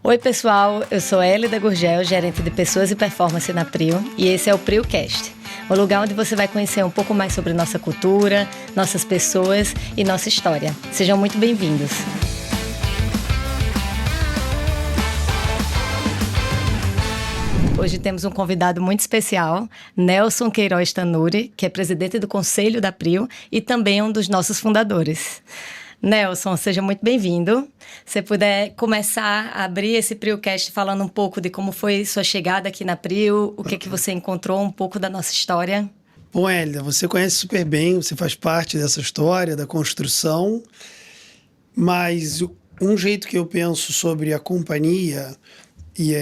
Oi pessoal, eu sou Hélida Gurgel, gerente de Pessoas e Performance na Prio, e esse é o PrioCast, o lugar onde você vai conhecer um pouco mais sobre nossa cultura, nossas pessoas e nossa história. Sejam muito bem-vindos. Hoje temos um convidado muito especial, Nelson Queiroz Tanuri, que é presidente do Conselho da Prio e também um dos nossos fundadores. Nelson, seja muito bem-vindo. Se você puder começar a abrir esse PrioCast falando um pouco de como foi sua chegada aqui na Prio, o que você encontrou, um pouco da nossa história. Bom, Hélida, você conhece super bem, você faz parte dessa história, da construção, mas um jeito que eu penso sobre a companhia, e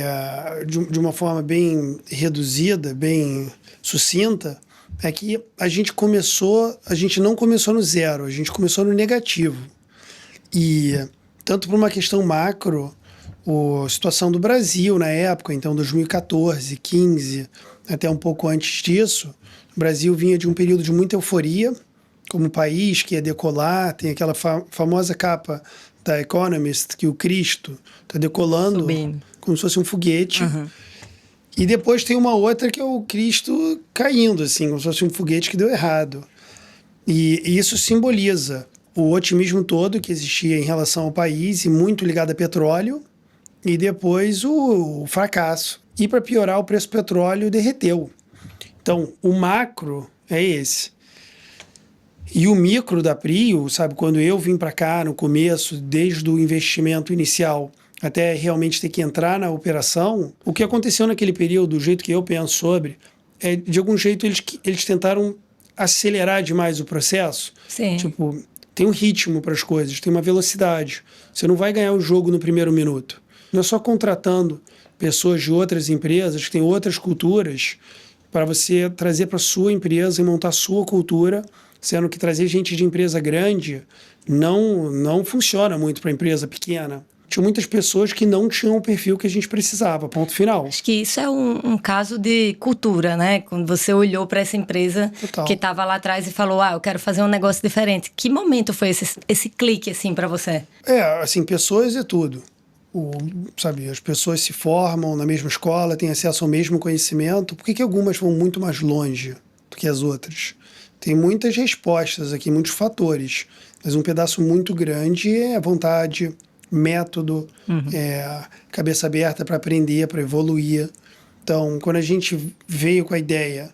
de uma forma bem reduzida, bem sucinta, é que a gente não começou no zero, a gente começou no negativo. E tanto por uma questão macro, a situação do Brasil na época, então 2014, 15, até um pouco antes disso, o Brasil vinha de um período de muita euforia, como país que ia decolar, tem aquela famosa capa da Economist, que o Cristo está decolando subindo, como se fosse um foguete. Uhum. E depois tem uma outra que é o Cristo caindo, assim, como se fosse um foguete que deu errado. E isso simboliza o otimismo todo que existia em relação ao país, e muito ligado a petróleo, e depois o fracasso. E para piorar, o preço do petróleo derreteu. Então, o macro é esse. E o micro da Prio, sabe, quando eu vim para cá no começo, desde o investimento inicial até realmente ter que entrar na operação, o que aconteceu naquele período, do jeito que eu penso sobre, é de algum jeito eles tentaram acelerar demais o processo. Sim. Tipo, tem um ritmo para as coisas, tem uma velocidade. Você não vai ganhar o jogo no primeiro minuto. Não é só contratando pessoas de outras empresas que têm outras culturas para você trazer para a sua empresa e montar a sua cultura, sendo que trazer gente de empresa grande não funciona muito para empresa pequena. Tinha muitas pessoas que não tinham o perfil que a gente precisava, ponto final. Acho que isso é um caso de cultura, né? Quando você olhou para essa empresa Total. Que estava lá atrás e falou, eu quero fazer um negócio diferente. Que momento foi esse clique, assim, para você? Assim, pessoas é tudo. Sabe, as pessoas se formam na mesma escola, têm acesso ao mesmo conhecimento. Por que algumas vão muito mais longe do que as outras? Tem muitas respostas aqui, muitos fatores. Mas um pedaço muito grande é a vontade, método, cabeça aberta para aprender, para evoluir. Então, quando a gente veio com a ideia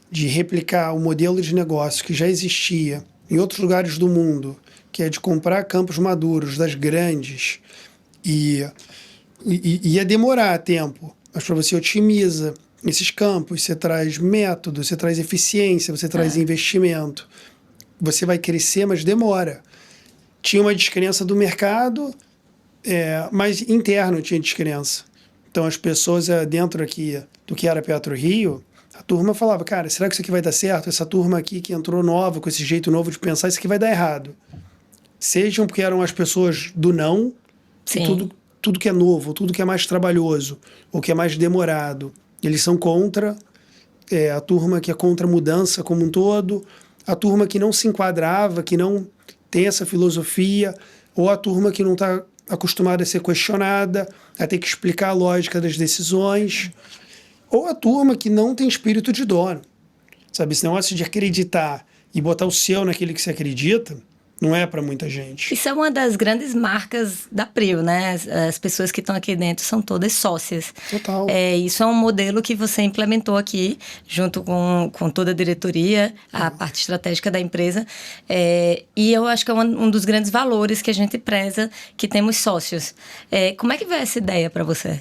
de replicar o modelo de negócio que já existia em outros lugares do mundo, que é de comprar campos maduros das grandes, e ia demorar tempo, mas para você otimiza esses campos, você traz método, você traz eficiência, você traz investimento. Você vai crescer, mas demora. Tinha uma descrença do mercado, mas interno tinha descrença. Então, as pessoas dentro aqui do que era PetroRio, a turma falava, cara, será que isso aqui vai dar certo? Essa turma aqui que entrou nova, com esse jeito novo de pensar, isso aqui vai dar errado. Sejam porque eram as pessoas do não, tudo que é novo, tudo que é mais trabalhoso, ou que é mais demorado, eles são contra. A turma que é contra a mudança como um todo, a turma que não se enquadrava, que não tem essa filosofia, ou a turma que não está acostumada a ser questionada, a ter que explicar a lógica das decisões, ou a turma que não tem espírito de dono. Sabe, esse negócio de acreditar e botar o seu naquele que você acredita, não é para muita gente. Isso é uma das grandes marcas da Prio, né? As pessoas que estão aqui dentro são todas sócias. Total. Isso é um modelo que você implementou aqui, junto com toda a diretoria, a parte estratégica da empresa. E eu acho que é um dos grandes valores que a gente preza, que temos sócios. Como é que vai essa ideia para você?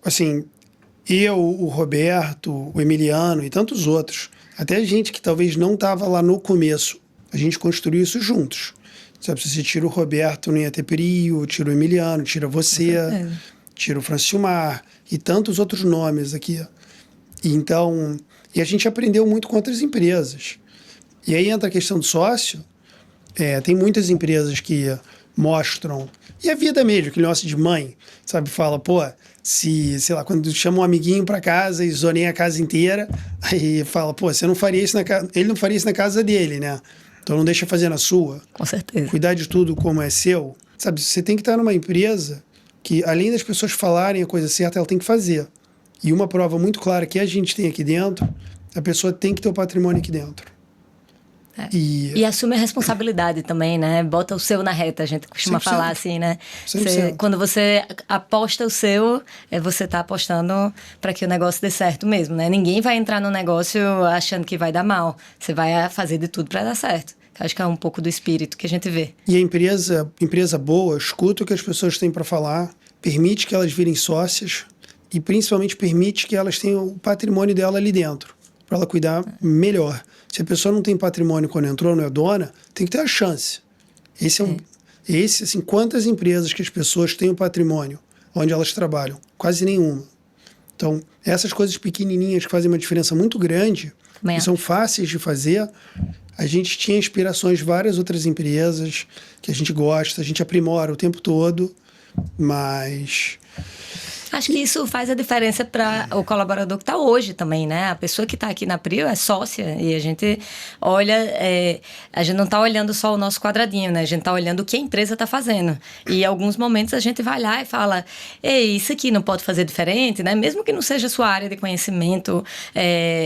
Assim, o Roberto, o Emiliano e tantos outros, até gente que talvez não estava lá no começo, a gente construiu isso juntos. Sabe, se você tira o Roberto, não ia ter Prio, tira o Emiliano, tira você, tira o Francilmar e tantos outros nomes aqui. E a gente aprendeu muito com outras empresas. E aí entra a questão do sócio. Tem muitas empresas que mostram, e a vida mesmo, aquele negócio de mãe, sabe, fala, sei lá, quando chama um amiguinho para casa e zoneia a casa inteira, aí fala, você não faria isso na casa, ele não faria isso na casa dele, né? Então não deixa fazer na sua. Com certeza. Cuidar de tudo como é seu. Sabe, você tem que estar numa empresa que além das pessoas falarem a coisa certa, ela tem que fazer. E uma prova muito clara que a gente tem aqui dentro, a pessoa tem que ter o patrimônio aqui dentro. E assume a responsabilidade também, né? Bota o seu na reta, a gente costuma 100%. falar assim, né? 100%. Quando você aposta o seu, você está apostando para que o negócio dê certo mesmo, né? Ninguém vai entrar no negócio achando que vai dar mal. Você vai fazer de tudo para dar certo. Acho que é um pouco do espírito que a gente vê. E a empresa boa, escuta o que as pessoas têm para falar, permite que elas virem sócias e principalmente permite que elas tenham o patrimônio dela ali dentro, para ela cuidar melhor. Se a pessoa não tem patrimônio quando entrou, não é dona, tem que ter a chance. Assim, quantas empresas que as pessoas têm o patrimônio onde elas trabalham? Quase nenhuma. Então, essas coisas pequenininhas que fazem uma diferença muito grande, que são fáceis de fazer, a gente tinha inspirações de várias outras empresas que a gente gosta, a gente aprimora o tempo todo, mas... Acho que isso faz a diferença para o colaborador que está hoje também, né? A pessoa que está aqui na Prio é sócia e a gente olha, a gente não está olhando só o nosso quadradinho, né? A gente está olhando o que a empresa está fazendo. E em alguns momentos a gente vai lá e fala, ei, isso aqui não pode fazer diferente, né? Mesmo que não seja a sua área de conhecimento,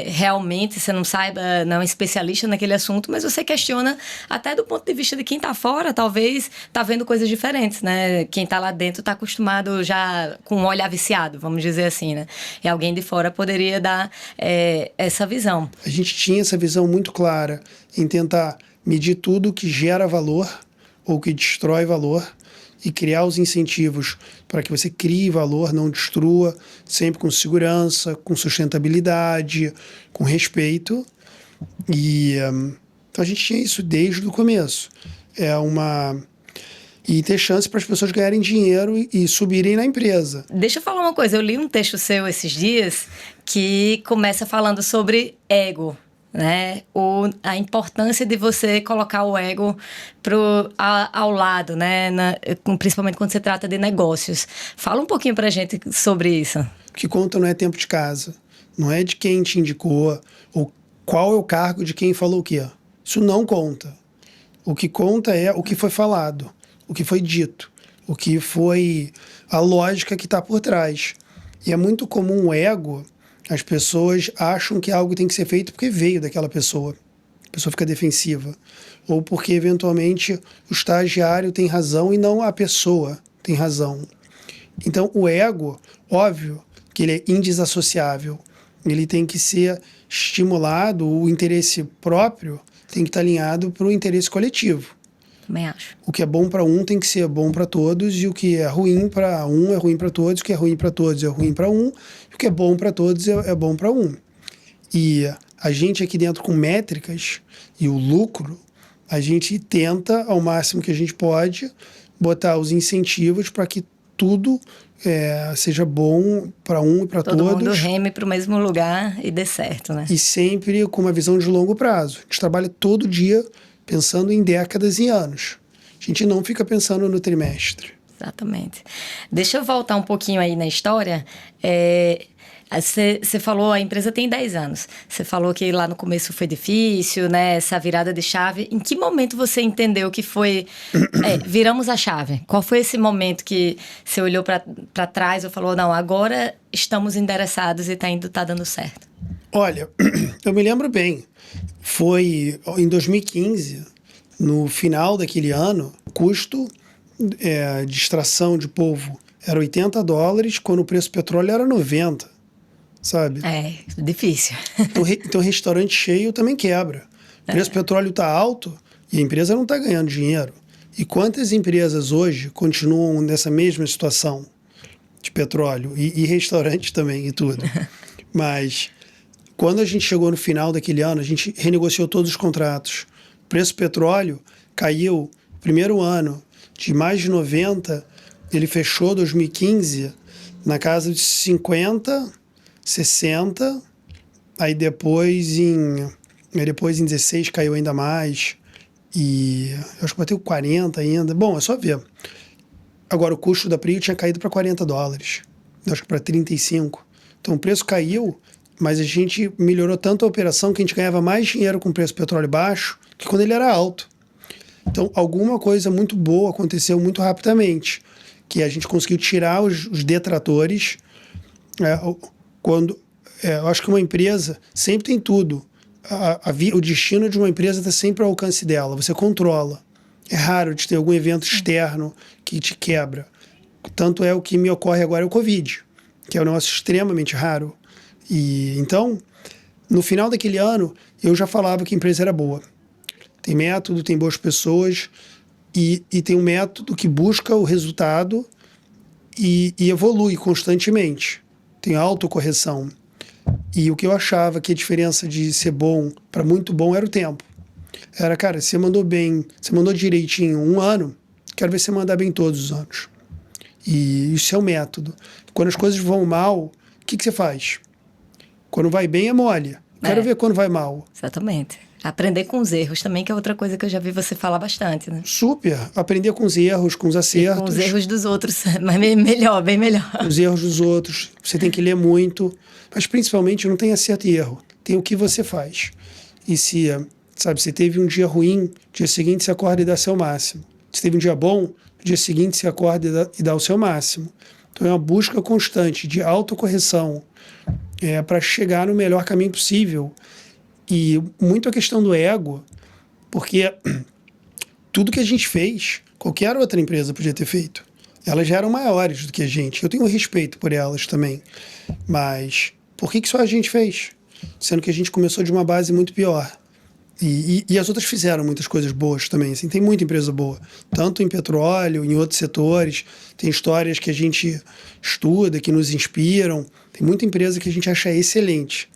realmente você não saiba, não é um especialista naquele assunto, mas você questiona até do ponto de vista de quem está fora, talvez está vendo coisas diferentes, né? Quem está lá dentro está acostumado já com um olhar viciado, vamos dizer assim, né? E alguém de fora poderia dar essa visão. A gente tinha essa visão muito clara em tentar medir tudo que gera valor ou que destrói valor e criar os incentivos para que você crie valor, não destrua, sempre com segurança, com sustentabilidade, com respeito. E então a gente tinha isso desde o começo. E ter chance para as pessoas ganharem dinheiro e subirem na empresa. Deixa eu falar uma coisa, eu li um texto seu esses dias que começa falando sobre ego, né? A importância de você colocar o ego ao lado, né? Principalmente quando se trata de negócios. Fala um pouquinho pra gente sobre isso. O que conta não é tempo de casa, não é de quem te indicou, ou qual é o cargo de quem falou o quê. Isso não conta. O que conta é o que foi falado, o que foi dito, o que foi a lógica que está por trás. E é muito comum o ego, as pessoas acham que algo tem que ser feito porque veio daquela pessoa. A pessoa fica defensiva. Ou porque, eventualmente, o estagiário tem razão e não a pessoa tem razão. Então, o ego, óbvio que ele é indissociável. Ele tem que ser estimulado, o interesse próprio tem que estar alinhado para o interesse coletivo. Também acho. O que é bom para um tem que ser bom para todos, e o que é ruim para um é ruim para todos, o que é ruim para todos é ruim para um, e o que é bom para todos é bom para um. E a gente aqui dentro com métricas e o lucro, a gente tenta ao máximo que a gente pode botar os incentivos para que tudo seja bom para um e para todos. Todo mundo reme para o mesmo lugar e dê certo, né? E sempre com uma visão de longo prazo. A gente trabalha todo dia pensando em décadas e anos. A gente não fica pensando no trimestre. Exatamente. Deixa eu voltar um pouquinho aí na história. Você falou, a empresa tem 10 anos. Você falou que lá no começo foi difícil, né? Essa virada de chave. Em que momento você entendeu que foi... viramos a chave? Qual foi esse momento que você olhou para trás e falou, não, agora estamos endereçados e tá dando certo? Olha, eu me lembro bem. Foi em 2015, no final daquele ano, o custo de extração de polvo era $80, quando o preço do petróleo era 90, sabe? É, difícil. Então restaurante cheio também quebra. O preço do petróleo está alto e a empresa não está ganhando dinheiro. E quantas empresas hoje continuam nessa mesma situação de petróleo? E restaurante também e tudo. Mas... quando a gente chegou no final daquele ano, a gente renegociou todos os contratos. O preço do petróleo caiu no primeiro ano de mais de 90, ele fechou 2015 na casa de 50, 60, aí depois em 16 caiu ainda mais, e eu acho que bateu 40 ainda. Bom, é só ver. Agora, o custo da Prio tinha caído para $40, eu acho que para 35. Então o preço caiu, mas a gente melhorou tanto a operação que a gente ganhava mais dinheiro com o preço do petróleo baixo que quando ele era alto. Então, alguma coisa muito boa aconteceu muito rapidamente, que a gente conseguiu tirar os detratores. Eu acho que uma empresa sempre tem tudo. O destino de uma empresa está sempre ao alcance dela. Você controla. É raro de ter algum evento externo que te quebra. Tanto é o que me ocorre agora é o Covid, que é um negócio extremamente raro. E então, no final daquele ano, eu já falava que a empresa era boa. Tem método, tem boas pessoas e tem um método que busca o resultado e evolui constantemente. Tem autocorreção. E o que eu achava que a diferença de ser bom para muito bom era o tempo. Era, cara, você mandou bem, você mandou direitinho um ano, quero ver você mandar bem todos os anos. E isso é o método. Quando as coisas vão mal, o que você faz? Quando vai bem é mole. Quero ver quando vai mal. Exatamente. Aprender com os erros também, que é outra coisa que eu já vi você falar bastante, né? Super. Aprender com os erros, com os acertos. E com os erros dos outros, mas melhor, bem melhor. Os erros dos outros. Você tem que ler muito. Mas principalmente não tem acerto e erro. Tem o que você faz. E se, sabe, você teve um dia ruim, dia seguinte você acorda e dá seu máximo. Se teve um dia bom, no dia seguinte você acorda e dá o seu máximo. Então é uma busca constante de autocorreção para chegar no melhor caminho possível. E muito a questão do ego, porque tudo que a gente fez, qualquer outra empresa podia ter feito. Elas já eram maiores do que a gente. Eu tenho respeito por elas também. Mas por que só a gente fez? Sendo que a gente começou de uma base muito pior. E as outras fizeram muitas coisas boas também. Assim, tem muita empresa boa. Tanto em petróleo, em outros setores. Tem histórias que a gente estuda, que nos inspiram. Tem muita empresa que a gente acha excelente.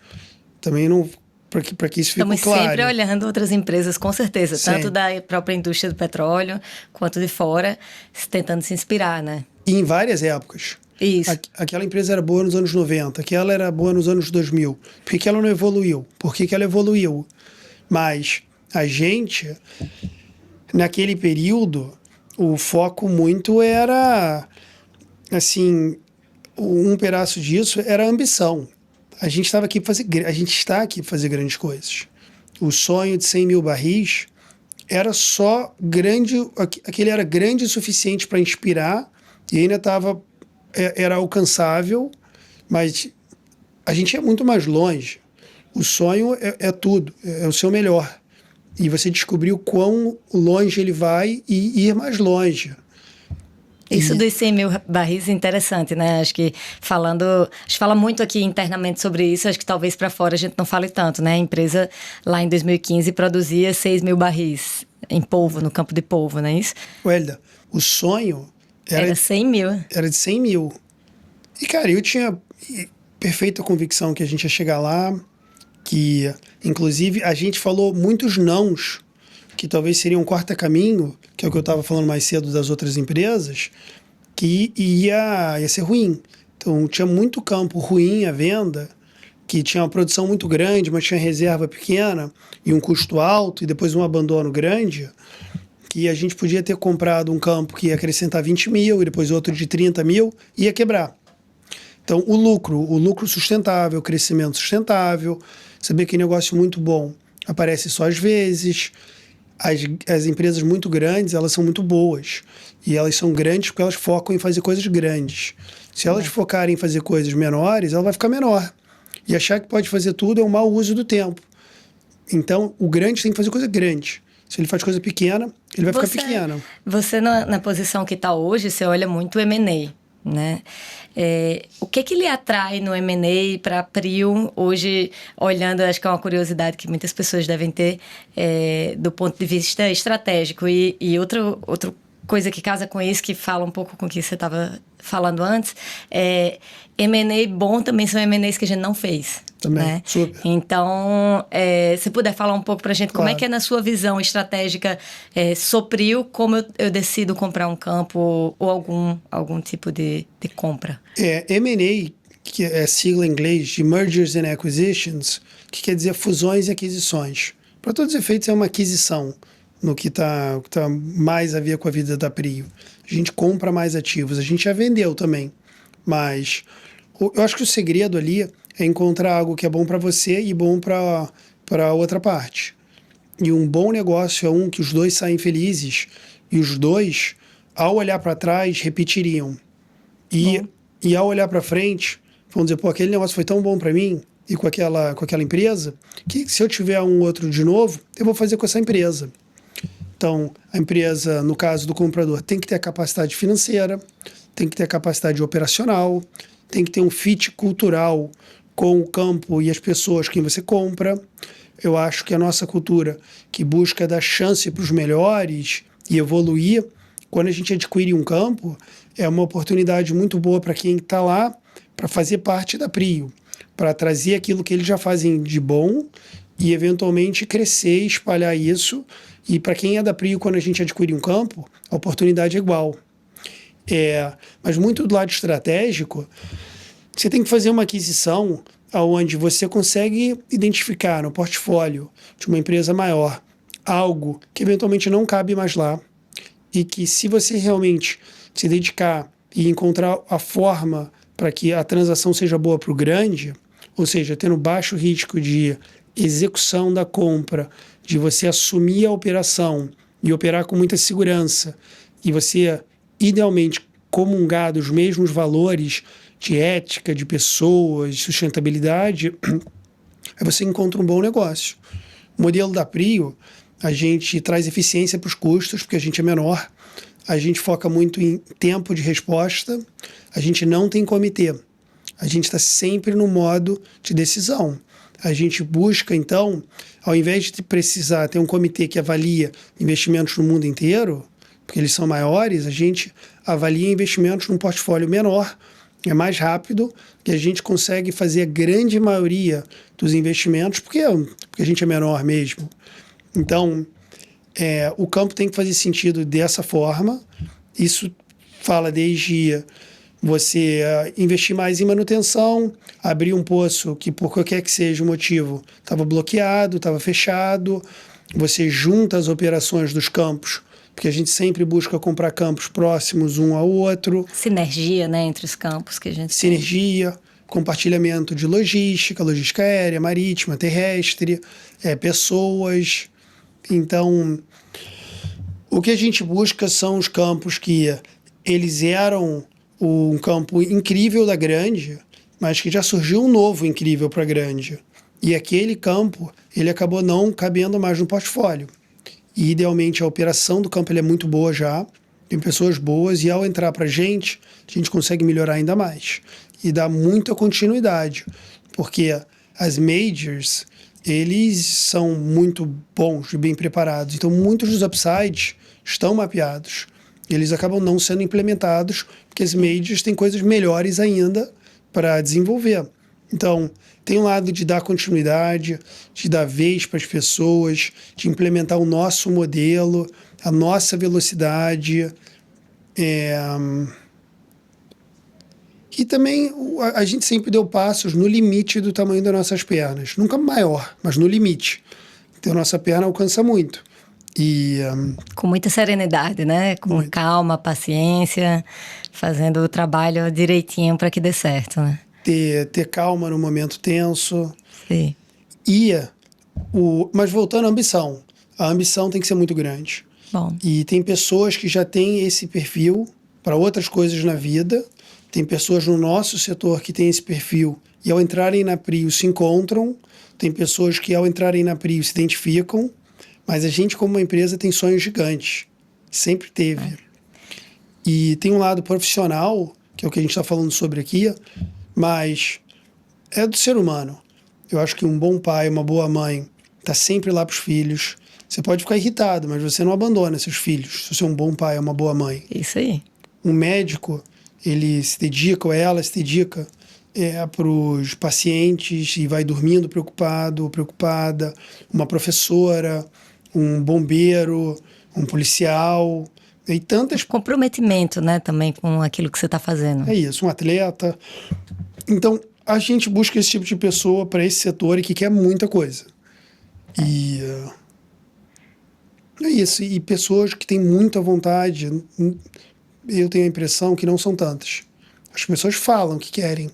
Também não... Para que isso fique claro. Estamos sempre olhando outras empresas, com certeza. Sim. Tanto da própria indústria do petróleo, quanto de fora, tentando se inspirar, né? E em várias épocas. Isso. Aquela empresa era boa nos anos 90, aquela era boa nos anos 2000. Por que ela não evoluiu? Por que ela evoluiu? Mas a gente, naquele período, o foco muito era, assim, um pedaço disso era a ambição. A gente está aqui para fazer grandes coisas. O sonho de 100 mil barris era só grande, aquele era grande o suficiente para inspirar e ainda era alcançável, mas a gente é muito mais longe. O sonho é tudo, é o seu melhor. E você descobriu quão longe ele vai e ir mais longe. Isso dos 100 mil barris é interessante, né? Acho que a gente fala muito aqui internamente sobre isso, acho que talvez para fora a gente não fale tanto, né? A empresa lá em 2015 produzia 6 mil barris em polvo, no campo de polvo, não é isso? Welda, o sonho era 100 mil. Era de 100 mil. E, cara, eu tinha perfeita convicção que a gente ia chegar lá, que, inclusive, a gente falou muitos nãos, que talvez seria um quarta-caminho, que é o que eu estava falando mais cedo das outras empresas, que ia ser ruim. Então, tinha muito campo ruim à venda, que tinha uma produção muito grande, mas tinha reserva pequena e um custo alto e depois um abandono grande, que a gente podia ter comprado um campo que ia acrescentar 20 mil e depois outro de 30 mil e ia quebrar. Então, o lucro sustentável, o crescimento sustentável, saber que negócio muito bom aparece só às vezes. As empresas muito grandes, elas são muito boas. E elas são grandes porque elas focam em fazer coisas grandes. Se elas focarem em fazer coisas menores, ela vai ficar menor. E achar que pode fazer tudo é um mau uso do tempo. Então, o grande tem que fazer coisa grande. Se ele faz coisa pequena, ele vai ficar pequeno. Você, na posição que está hoje, você olha muito o M&A, né? O que lhe atrai no M&A para a Prio, hoje, olhando, acho que é uma curiosidade que muitas pessoas devem ter, do ponto de vista estratégico. E outra coisa que casa com isso, que fala um pouco com o que você estava falando antes, M&A bom também são M&As que a gente não fez. Também, né? super. Então, se puder falar um pouco pra gente, claro. Como é que é na sua visão estratégica Sopril, como eu decido comprar um campo ou algum tipo de compra? M&A, que é sigla em inglês de Mergers and Acquisitions, que quer dizer fusões e aquisições. Para todos os efeitos, é uma aquisição no que tá mais a ver com a vida da Prio. A gente compra mais ativos, a gente já vendeu também, mas eu acho que o segredo ali é encontrar algo que é bom para você e bom para outra parte. E um bom negócio é um que os dois saem felizes e os dois ao olhar para trás, repetiriam. E ao olhar para frente, vão dizer, pô, aquele negócio foi tão bom para mim e com aquela empresa, que se eu tiver um outro de novo, eu vou fazer com essa empresa. Então, a empresa, no caso do comprador, tem que ter a capacidade financeira, tem que ter a capacidade operacional, tem que ter um fit cultural com o campo e as pessoas que você compra. Eu acho que a nossa cultura, que busca dar chance para os melhores e evoluir, quando a gente adquire um campo, é uma oportunidade muito boa para quem está lá, para fazer parte da Prio, para trazer aquilo que eles já fazem de bom e, eventualmente, crescer e espalhar isso. E para quem é da Prio, quando a gente adquire um campo, a oportunidade é igual. Mas muito do lado estratégico, você tem que fazer uma aquisição onde você consegue identificar no portfólio de uma empresa maior algo que eventualmente não cabe mais lá e que, se você realmente se dedicar e encontrar a forma para que a transação seja boa para o grande, ou seja, tendo baixo risco de execução da compra, de você assumir a operação e operar com muita segurança, e você, idealmente, comungar dos mesmos valores de ética, de pessoas, de sustentabilidade, aí você encontra um bom negócio. O modelo da Prio, a gente traz eficiência para os custos, porque a gente é menor, a gente foca muito em tempo de resposta, a gente não tem comitê, a gente está sempre no modo de decisão. A gente busca, então, ao invés de precisar ter um comitê que avalia investimentos no mundo inteiro, porque eles são maiores, a gente avalia investimentos num portfólio menor, é mais rápido, que a gente consegue fazer a grande maioria dos investimentos, porque a gente é menor mesmo. Então, o campo tem que fazer sentido dessa forma. Isso fala desde você investir mais em manutenção, abrir um poço que, por qualquer que seja o motivo, estava bloqueado, estava fechado. Você junta as operações dos campos, porque a gente sempre busca comprar campos próximos um ao outro. Sinergia, né, entre os campos que a gente Sinergia, compartilhamento de logística aérea, marítima, terrestre, pessoas. Então, o que a gente busca são os campos que eles eram um campo incrível da Grande, mas que já surgiu um novo incrível para a Grande. E aquele campo, ele acabou não cabendo mais no portfólio. E, idealmente, a operação do campo ele é muito boa já, tem pessoas boas, e ao entrar para a gente consegue melhorar ainda mais. E dá muita continuidade, porque as majors, eles são muito bons e bem preparados. Então, muitos dos upsides estão mapeados. Eles acabam não sendo implementados, porque as majors têm coisas melhores ainda para desenvolver. Então, tem um lado de dar continuidade, de dar vez para as pessoas, de implementar o nosso modelo, a nossa velocidade. E também a gente sempre deu passos no limite do tamanho das nossas pernas. Nunca maior, mas no limite. Então, a nossa perna alcança muito. Com muita serenidade, né? Com calma, paciência, fazendo o trabalho direitinho para que dê certo, né? Ter calma no momento tenso. Sim. Mas voltando à ambição. A ambição tem que ser muito grande. Bom. E tem pessoas que já têm esse perfil para outras coisas na vida. Tem pessoas no nosso setor que têm esse perfil e, ao entrarem na Prio, se encontram. Tem pessoas que, ao entrarem na Prio, se identificam. Mas a gente, como uma empresa, tem sonhos gigantes. Sempre teve. E tem um lado profissional, que é o que a gente está falando sobre aqui, mas é do ser humano. Eu acho que um bom pai, uma boa mãe, está sempre lá para os filhos. Você pode ficar irritado, mas você não abandona seus filhos, se você é um bom pai, uma boa mãe. Isso aí. Um médico, ele se dedica, ou ela se dedica para os pacientes e vai dormindo preocupado ou preocupada. Uma professora, um bombeiro, um policial, e tantas... Comprometimento, né, também com aquilo que você está fazendo. É isso, um atleta. Então, a gente busca esse tipo de pessoa para esse setor e que quer muita coisa. E é isso. E pessoas que têm muita vontade, eu tenho a impressão que não são tantas. As pessoas falam que querem,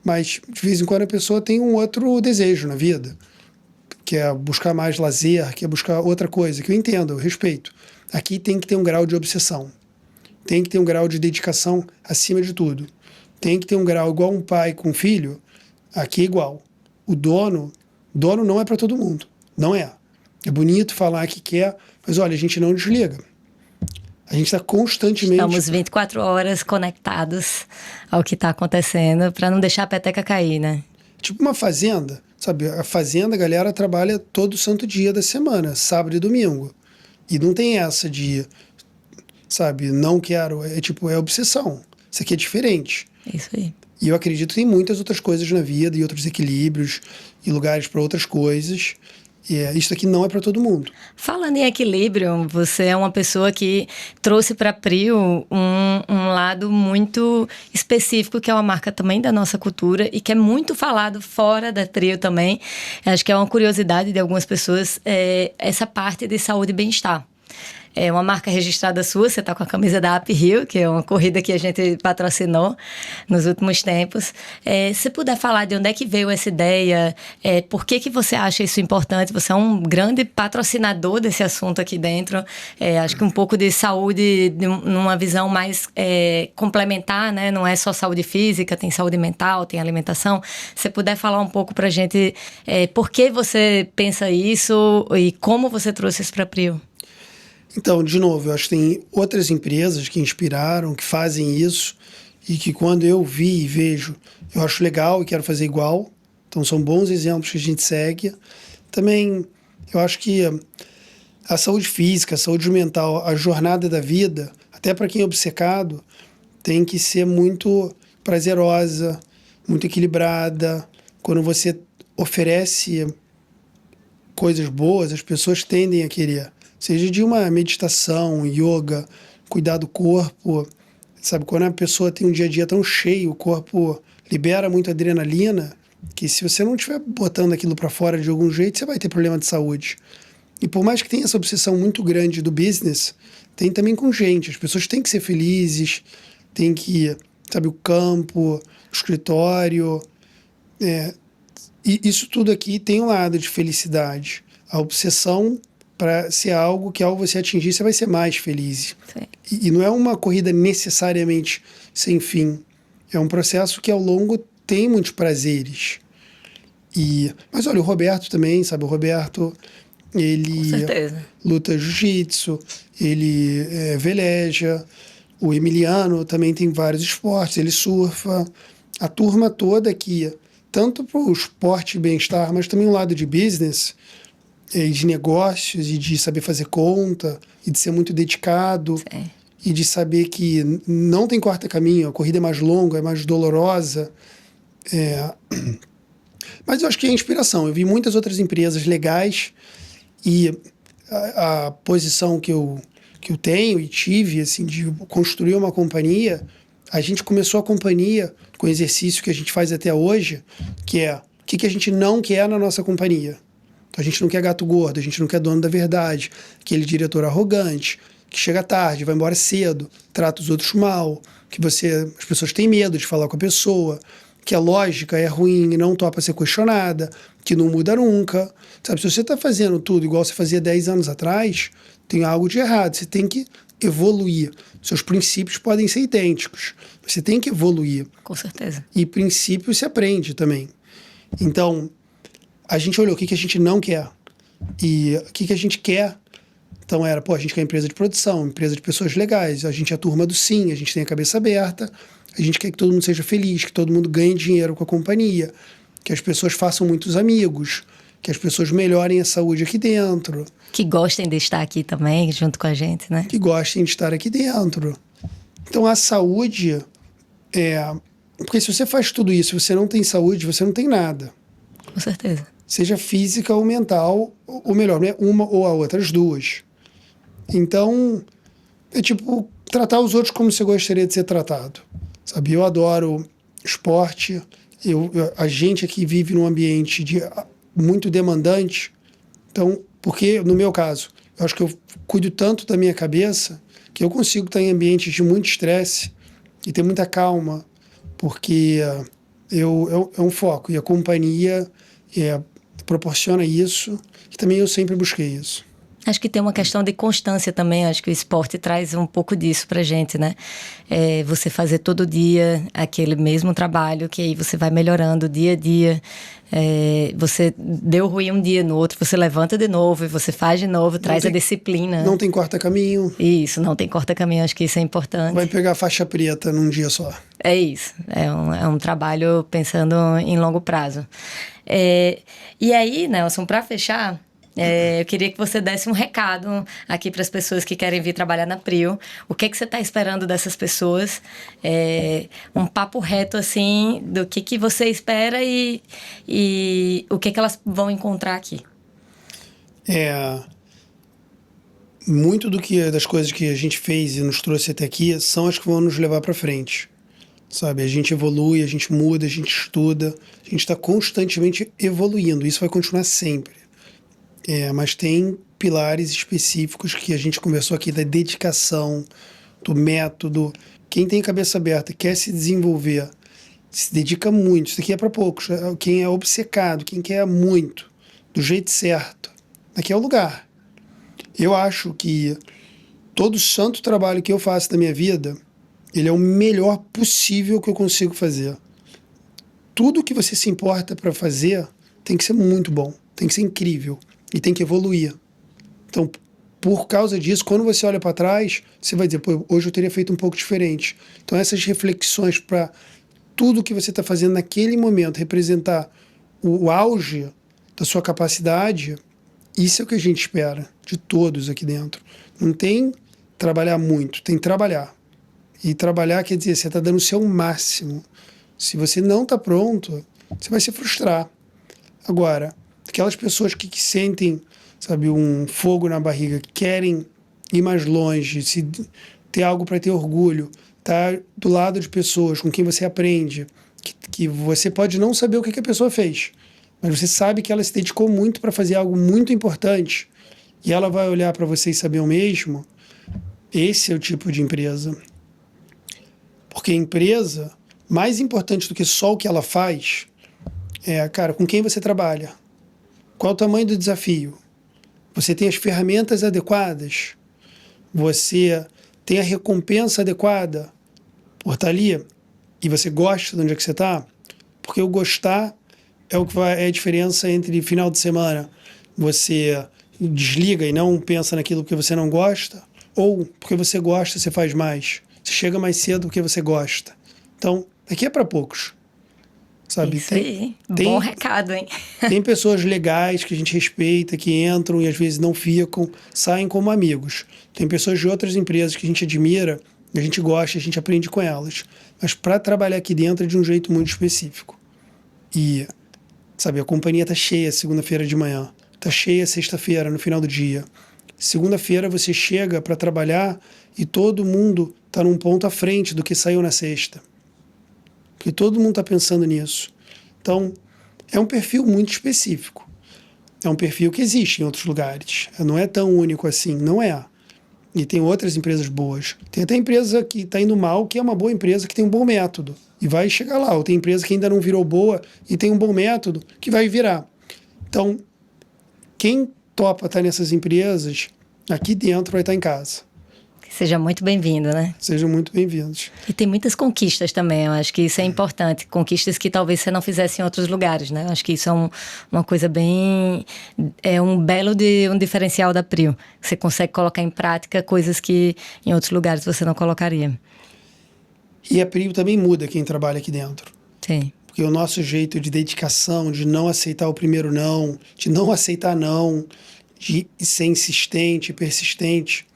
mas de vez em quando a pessoa tem um outro desejo na vida, que é buscar mais lazer, que é buscar outra coisa, que eu entendo, eu respeito. Aqui tem que ter um grau de obsessão, tem que ter um grau de dedicação acima de tudo. Tem que ter um grau igual um pai com um filho, aqui é igual. O dono não é para todo mundo. Não é. É bonito falar que quer, mas olha, a gente não desliga. A gente está constantemente... Estamos 24 horas conectados ao que está acontecendo para não deixar a peteca cair, né? Tipo uma fazenda, sabe? A fazenda, a galera trabalha todo santo dia da semana, sábado e domingo. E não tem essa de, sabe, não quero. É tipo, é obsessão. Isso aqui é diferente. Isso aí. E eu acredito que tem muitas outras coisas na vida e outros equilíbrios e lugares para outras coisas. Isso aqui não é para todo mundo. Falando em equilíbrio, você é uma pessoa que trouxe para a Prio um lado muito específico, que é uma marca também da nossa cultura e que é muito falado fora da Prio também. Acho que é uma curiosidade de algumas pessoas, essa parte de saúde e bem-estar. É uma marca registrada sua, você está com a camisa da Up Hill, que é uma corrida que a gente patrocinou nos últimos tempos. Se puder falar de onde é que veio essa ideia, por que você acha isso importante? Você é um grande patrocinador desse assunto aqui dentro. Acho que um pouco de saúde, numa visão mais complementar, né? Não é só saúde física, tem saúde mental, tem alimentação. Se puder falar um pouco para a gente por que você pensa isso e como você trouxe isso para a Prio. Então, de novo, eu acho que tem outras empresas que inspiraram, que fazem isso e que quando eu vi e vejo, eu acho legal e quero fazer igual. Então, são bons exemplos que a gente segue. Também, eu acho que a saúde física, a saúde mental, a jornada da vida, até para quem é obcecado, tem que ser muito prazerosa, muito equilibrada. Quando você oferece coisas boas, as pessoas tendem a querer. Seja de uma meditação, yoga, cuidar do corpo. Sabe, quando a pessoa tem um dia a dia tão cheio, o corpo libera muito adrenalina, que se você não estiver botando aquilo para fora de algum jeito, você vai ter problema de saúde. E por mais que tenha essa obsessão muito grande do business, tem também com gente. As pessoas têm que ser felizes, tem que, sabe, o campo, o escritório. E isso tudo aqui tem um lado de felicidade. A obsessão para ser algo que, ao você atingir, você vai ser mais feliz. E não é uma corrida necessariamente sem fim. É um processo que, ao longo, tem muitos prazeres. Mas, olha, o Roberto também, sabe? O Roberto, ele luta jiu-jitsu, ele veleja. O Emiliano também tem vários esportes, ele surfa. A turma toda aqui, tanto para o esporte e bem-estar, mas também o lado de business, de negócios, e de saber fazer conta, e de ser muito dedicado, e de saber que não tem quarta caminho, a corrida é mais longa, é mais dolorosa. Mas eu acho que é inspiração. Eu vi muitas outras empresas legais e a posição que eu tenho e tive, assim, de construir uma companhia, a gente começou a companhia com o exercício que a gente faz até hoje, que é o que a gente não quer na nossa companhia. A gente não quer gato gordo, a gente não quer dono da verdade, aquele diretor arrogante, que chega tarde, vai embora cedo, trata os outros mal, que as pessoas têm medo de falar com a pessoa, que a lógica é ruim e não topa ser questionada, que não muda nunca. Sabe, se você está fazendo tudo igual você fazia 10 anos atrás, tem algo de errado, você tem que evoluir. Seus princípios podem ser idênticos, você tem que evoluir. Com certeza. E princípio se aprende também. Então, a gente olhou o que a gente não quer e o que a gente quer. Então a gente quer empresa de produção, empresa de pessoas legais, a gente é a turma do sim, a gente tem a cabeça aberta, a gente quer que todo mundo seja feliz, que todo mundo ganhe dinheiro com a companhia, que as pessoas façam muitos amigos, que as pessoas melhorem a saúde aqui dentro. Que gostem de estar aqui também, junto com a gente, né? Que gostem de estar aqui dentro. Então a saúde porque se você faz tudo isso, você não tem saúde, você não tem nada. Com certeza. Seja física ou mental, ou melhor, não é uma ou a outra, as duas. Então, é tipo tratar os outros como você gostaria de ser tratado. Sabe, eu adoro esporte, a gente aqui vive num ambiente muito demandante, então, porque, no meu caso, eu acho que eu cuido tanto da minha cabeça que eu consigo estar em ambientes de muito estresse e ter muita calma, porque é um foco, e a companhia proporciona isso, e também eu sempre busquei isso. Acho que tem uma questão de constância também. Acho que o esporte traz um pouco disso pra gente, né? Você fazer todo dia aquele mesmo trabalho, que aí você vai melhorando dia a dia. Você deu ruim um dia, no outro você levanta de novo e você faz de novo, traz a disciplina. Não tem corta-caminho. Isso, não tem corta-caminho. Acho que isso é importante. Vai pegar a faixa preta num dia só. É isso. É um trabalho pensando em longo prazo. E aí, Nelson, para fechar... eu queria que você desse um recado aqui para as pessoas que querem vir trabalhar na Prio. O que é que você está esperando dessas pessoas? Um papo reto, assim, do que você espera e o que elas vão encontrar aqui. Muito das coisas que a gente fez e nos trouxe até aqui são as que vão nos levar para frente. Sabe, a gente evolui, a gente muda, a gente estuda, a gente está constantemente evoluindo. Isso vai continuar sempre. Mas tem pilares específicos que a gente conversou aqui, da dedicação, do método. Quem tem cabeça aberta, quer se desenvolver, se dedica muito. Isso aqui é para poucos. Quem é obcecado, quem quer muito, do jeito certo, aqui é o lugar. Eu acho que todo santo trabalho que eu faço da minha vida, ele é o melhor possível que eu consigo fazer. Tudo que você se importa para fazer tem que ser muito bom, tem que ser incrível. E tem que evoluir. Então, por causa disso, quando você olha para trás, você vai dizer, pô, hoje eu teria feito um pouco diferente. Então, essas reflexões para tudo que você está fazendo naquele momento, representar o auge da sua capacidade, isso é o que a gente espera de todos aqui dentro. Não tem trabalhar muito, tem trabalhar. E trabalhar quer dizer, você está dando o seu máximo. Se você não está pronto, você vai se frustrar. Agora, aquelas pessoas que sentem, sabe, um fogo na barriga, que querem ir mais longe, ter algo para ter orgulho, estar do lado de pessoas com quem você aprende, que você pode não saber o que a pessoa fez, mas você sabe que ela se dedicou muito para fazer algo muito importante e ela vai olhar para você e saber o mesmo. Esse é o tipo de empresa. Porque a empresa, mais importante do que só o que ela faz, cara, com quem você trabalha. Qual o tamanho do desafio? Você tem as ferramentas adequadas? Você tem a recompensa adequada por estar ali? E você gosta de onde é que você está? Porque o gostar é o que é a diferença entre final de semana você desliga e não pensa naquilo porque você não gosta, ou porque você gosta, você faz mais. Você chega mais cedo porque você gosta. Então, aqui é para poucos. Sabe? Isso aí. Bom recado, hein? Tem pessoas legais que a gente respeita, que entram e às vezes não ficam, saem como amigos. Tem pessoas de outras empresas que a gente admira, a gente gosta, a gente aprende com elas. Mas para trabalhar aqui dentro é de um jeito muito específico. E, sabe, a companhia está cheia segunda-feira de manhã, está cheia sexta-feira, no final do dia. Segunda-feira você chega para trabalhar e todo mundo está num ponto à frente do que saiu na sexta. Porque todo mundo está pensando nisso. Então, é um perfil muito específico. É um perfil que existe em outros lugares. Não é tão único assim, não é. E tem outras empresas boas. Tem até empresa que está indo mal, que é uma boa empresa, que tem um bom método. E vai chegar lá. Ou tem empresa que ainda não virou boa e tem um bom método, que vai virar. Então, quem topa estar nessas empresas, aqui dentro vai estar em casa. Seja muito bem-vindo, né? Sejam muito bem-vindos. E tem muitas conquistas também, eu acho que isso é importante. Conquistas que talvez você não fizesse em outros lugares, né? Eu acho que isso é uma coisa bem... É um um diferencial da Prio. Você consegue colocar em prática coisas que em outros lugares você não colocaria. E a Prio também muda quem trabalha aqui dentro. Sim. Porque o nosso jeito de dedicação, de não aceitar o primeiro não, de não aceitar não, de ser insistente, persistente...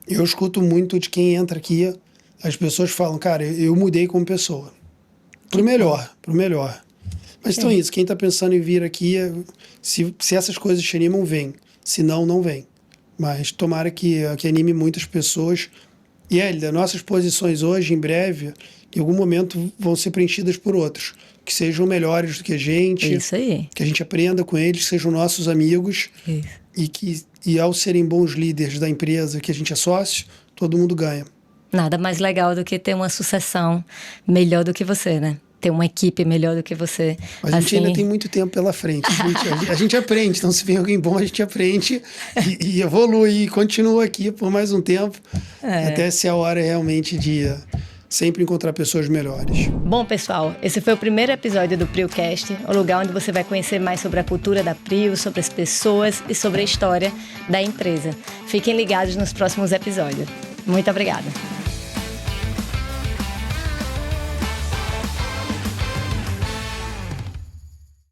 Eu escuto muito de quem entra aqui, as pessoas falam, cara, eu mudei como pessoa. Pro melhor. Mas então é isso, quem está pensando em vir aqui, se essas coisas te animam, vem. Se não, não vem. Mas tomara que anime muitas pessoas. E das nossas posições hoje, em breve, em algum momento vão ser preenchidas por outros. Que sejam melhores do que a gente. Isso aí. Que a gente aprenda com eles, que sejam nossos amigos. Isso. E ao serem bons líderes da empresa que a gente é sócio, todo mundo ganha. Nada mais legal do que ter uma sucessão melhor do que você, né? ter uma equipe melhor do que você. Mas a gente ainda tem muito tempo pela frente. A gente aprende. Então, se vem alguém bom, a gente aprende e evolui e continua aqui por mais um tempo. Até ser a hora realmente de sempre encontrar pessoas melhores. Bom, pessoal, esse foi o primeiro episódio do PRIOcast, o lugar onde você vai conhecer mais sobre a cultura da PRIO, sobre as pessoas e sobre a história da empresa. Fiquem ligados nos próximos episódios. Muito obrigada.